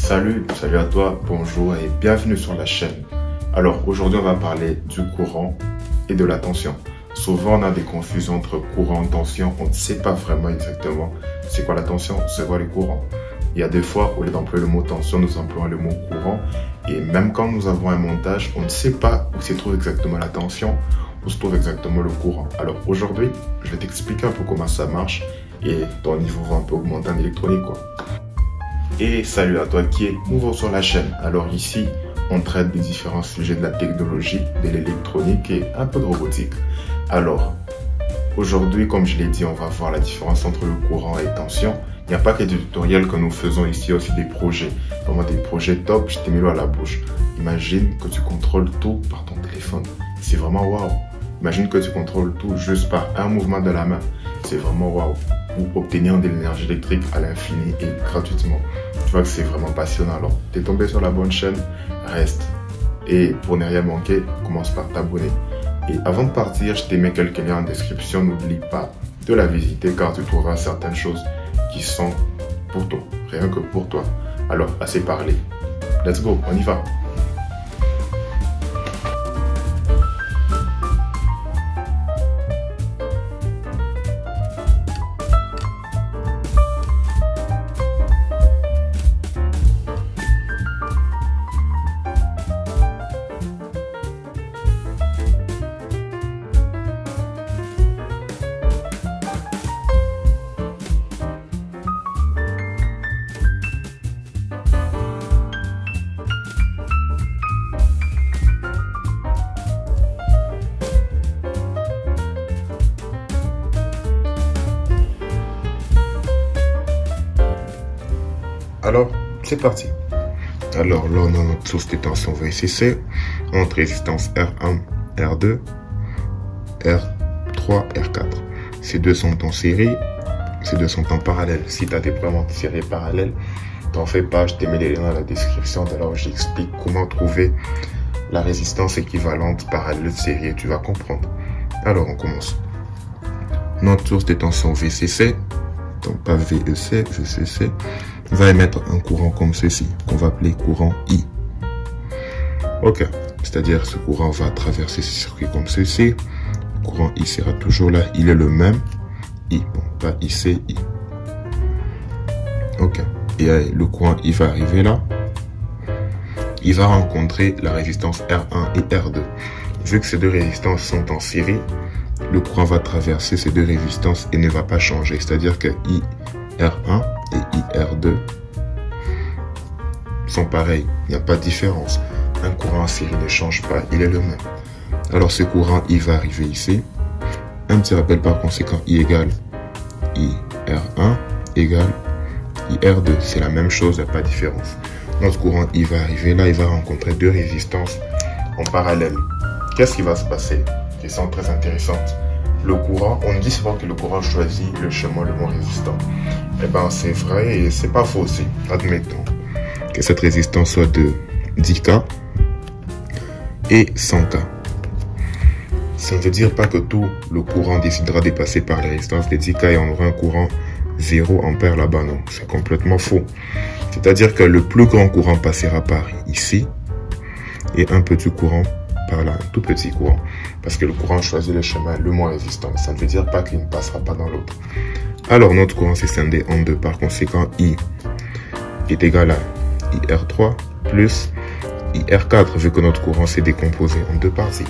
Salut à toi, bonjour et bienvenue sur la chaîne. Alors aujourd'hui on va parler du courant et de la tension. Souvent on a des confusions entre courant et tension, on ne sait pas vraiment exactement c'est quoi la tension, c'est quoi le courant. Il y a des fois au lieu d'employer le mot tension, nous employons le mot courant et même quand nous avons un montage, on ne sait pas où se trouve exactement la tension, où se trouve exactement le courant. Alors aujourd'hui, je vais t'expliquer un peu comment ça marche et ton niveau va un peu augmenter en électronique quoi. Et salut à toi qui est nouveau sur la chaîne. Alors ici, on traite des différents sujets de la technologie, de l'électronique et un peu de robotique. Alors, aujourd'hui, comme je l'ai dit, on va voir la différence entre le courant et tension. Il n'y a pas que des tutoriels que nous faisons ici, aussi des projets. Vraiment des projets top, je t'ai mis l'eau à la bouche. Imagine que tu contrôles tout par ton téléphone. C'est vraiment waouh. Imagine que tu contrôles tout juste par un mouvement de la main. C'est vraiment waouh. Ou obtenir de l'énergie électrique à l'infini et gratuitement. Tu vois que c'est vraiment passionnant. Alors, tu es tombé sur la bonne chaîne, reste. Et pour ne rien manquer, commence par t'abonner. Et avant de partir, je t'ai mis quelques liens en description. N'oublie pas de la visiter car tu trouveras certaines choses qui sont pour toi, rien que pour toi. Alors, assez parlé. Let's go, on y va. Alors, c'est parti. Alors là, on a notre source de tension VCC entre résistance R1, R2, R3, R4. Ces deux sont en série, ces deux sont en parallèle. Si tu as des problèmes en série parallèle, t'en fais pas, je t'ai mis les liens dans la description. Alors, j'explique comment trouver la résistance équivalente parallèle de série et tu vas comprendre. Alors, on commence. Notre source de tension VCC, donc pas VEC, VCC, va émettre un courant comme ceci, qu'on va appeler courant I. Ok, c'est-à-dire ce courant va traverser ce circuit comme ceci. Le courant I sera toujours là, il est le même. I, bon, pas IC, I. Ok, et le courant I va arriver là. Il va rencontrer la résistance R1 et R2. Vu que ces deux résistances sont en série, le courant va traverser ces deux résistances et ne va pas changer. C'est-à-dire que IR1 et IR2 sont pareils. Il n'y a pas de différence. Un courant en série ne change pas, il est le même. Alors ce courant I va arriver ici. Un petit rappel par conséquent, I égale IR1 égale IR2. C'est la même chose, il n'y a pas de différence. Notre courant I va arriver là, il va rencontrer deux résistances en parallèle. Qu'est-ce qui va se passer? Question très intéressante. Le courant, on dit souvent que le courant choisit le chemin le moins résistant. Eh bien, c'est vrai et c'est pas faux aussi. Admettons que cette résistance soit de 10K et 100K. Ça ne veut dire pas que tout le courant décidera de passer par les résistances de 10K et on aura un courant 0 ampère là-bas. Non, c'est complètement faux. C'est-à-dire que le plus grand courant passera par ici et un petit courant par là, un tout petit courant, parce que le courant choisit le chemin le moins résistant. Ça ne veut dire pas qu'il ne passera pas dans l'autre. Alors notre courant s'est scindé en deux, par conséquent I est égal à IR3 plus IR4, vu que notre courant s'est décomposé en deux parties.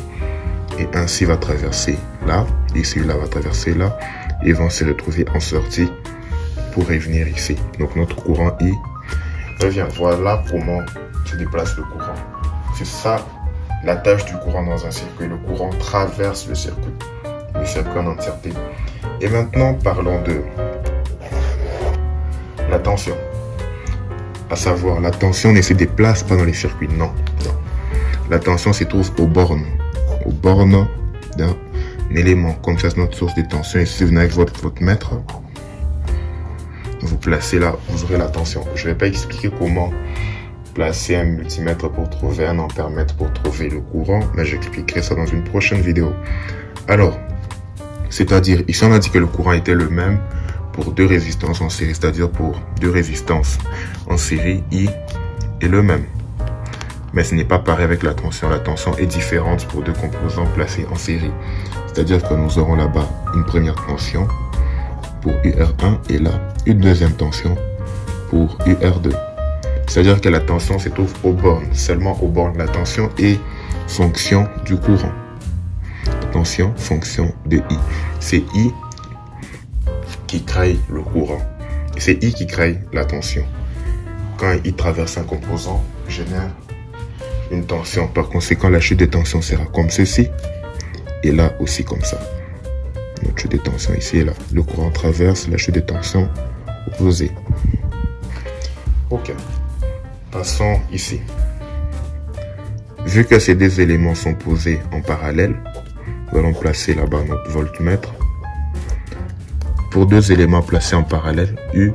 Et ainsi va traverser là, et celui-là va traverser là, et vont se retrouver en sortie pour revenir ici. Donc notre courant I revient. Voilà comment se déplace le courant. C'est ça la tâche du courant dans un circuit. Le courant traverse le circuit en entièreté. Et maintenant, parlons de la tension. À savoir, la tension ne se déplace pas dans les circuits. Non, non. La tension se trouve aux bornes. Aux bornes d'un élément. Comme ça, c'est notre source de tension. Et si vous venez avec votre mètre, vous placez là, vous aurez la tension. Je ne vais pas expliquer comment placer un multimètre pour trouver un ampèremètre pour trouver le courant, mais j'expliquerai ça dans une prochaine vidéo. Alors, c'est-à-dire, ici on a dit que le courant était le même pour deux résistances en série, c'est-à-dire pour deux résistances en série I est le même. Mais ce n'est pas pareil avec la tension. La tension est différente pour deux composants placés en série. C'est-à-dire que nous aurons là-bas une première tension pour UR1 et là une deuxième tension pour UR2. C'est-à-dire que la tension se trouve aux bornes, seulement aux bornes. La tension est fonction du courant. Tension, fonction de I. C'est I qui crée le courant. Et c'est I qui crée la tension. Quand I traverse un composant, génère une tension. Par conséquent, la chute de tension sera comme ceci. Et là aussi comme ça. Notre chute de tension ici et là. Le courant traverse la chute de tension opposée. Ok. Passons ici. Vu que ces deux éléments sont posés en parallèle, nous allons placer là-bas notre voltmètre. Pour deux éléments placés en parallèle, U,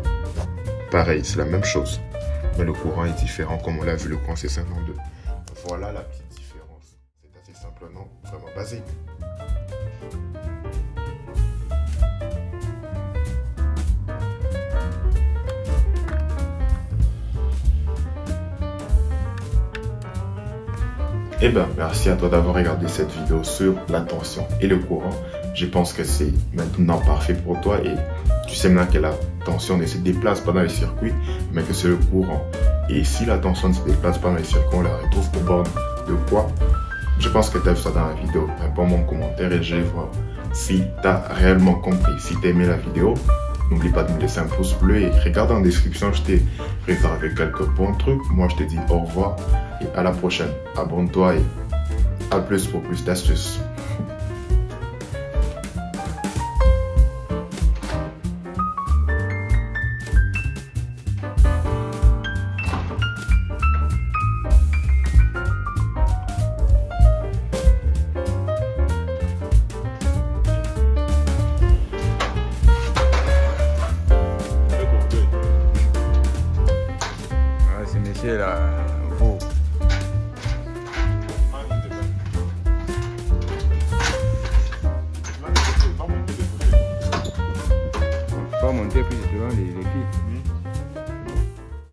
pareil, c'est la même chose. Mais le courant est différent, comme on l'a vu, le courant c'est 52. Voilà la petite différence. C'est assez simple, non? Vraiment basique. Eh bien, merci à toi d'avoir regardé cette vidéo sur la tension et le courant. Je pense que c'est maintenant parfait pour toi et tu sais maintenant que la tension ne se déplace pas dans les circuits, mais que c'est le courant. Et si la tension ne se déplace pas dans les circuits, on la retrouve aux bornes de quoi? Je pense que tu as vu ça dans la vidéo. Réponds-moi en commentaire et je vais voir si tu as réellement compris. Si tu as aimé la vidéo, n'oublie pas de me laisser un pouce bleu et regarde en description, je t'ai réservé quelques bons trucs. Moi, je te dis au revoir et à la prochaine. Abonne-toi et à plus pour plus d'astuces. Là.